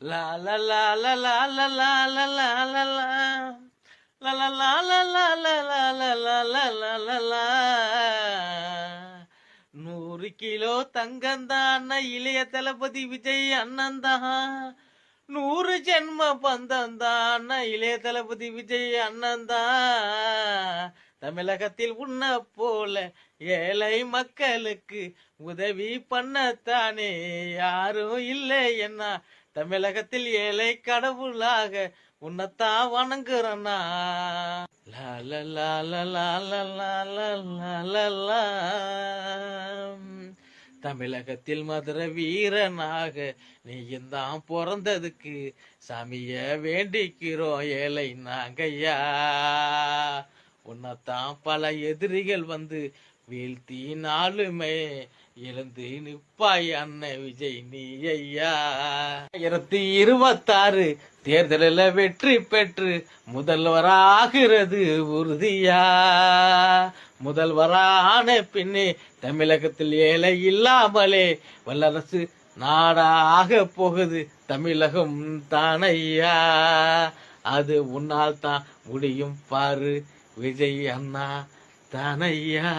லா லா லா லா லா லா லா லா லா லா லா. லா லா லா லா லா லா லா லா லா லா லா லா லா. 100 kilo தங்கந்தான் இளைய தளபதி விஜய் அண்ணன்தான். 100 ஜென்ம பந்தந்தான் இளைய தளபதி விஜய் அண்ணன்தான். தமிழகத்தில் உன்ன போல ஏழை மக்களுக்கு உதவி பண்ணத்தானே யாரும் இல்லை என்ன. தமிழகத்தில் ஏழை கடவுளாக உன்னத்தான் வணங்குறனா. லா லா லா லா லா லா லா லா லா லா. தமிழகத்தில் மதுர வீரனாக நீயும் தான் பிறந்ததுக்கு சாமிய வேண்டிக்கிறோம் ஏழை நாங்கய்யா. உன்னத்தான் பல எதிரிகள் வந்து வீழ்த்தினாலுமே எழுந்து நிப்பாய் அண்ணன் விஜய் நீ ஐயா. 2026 தேர்தலில் வெற்றி பெற்று முதல்வராகிறது உறுதியா. முதல்வரான பின்னே தமிழகத்தில் ஏழை இல்லாமலே வல்லரசு நாடாக போகுது தமிழகம் தானையா. அது உன்னால் தான் முடியும் பாரு விஜய் அண்ணா தானையா.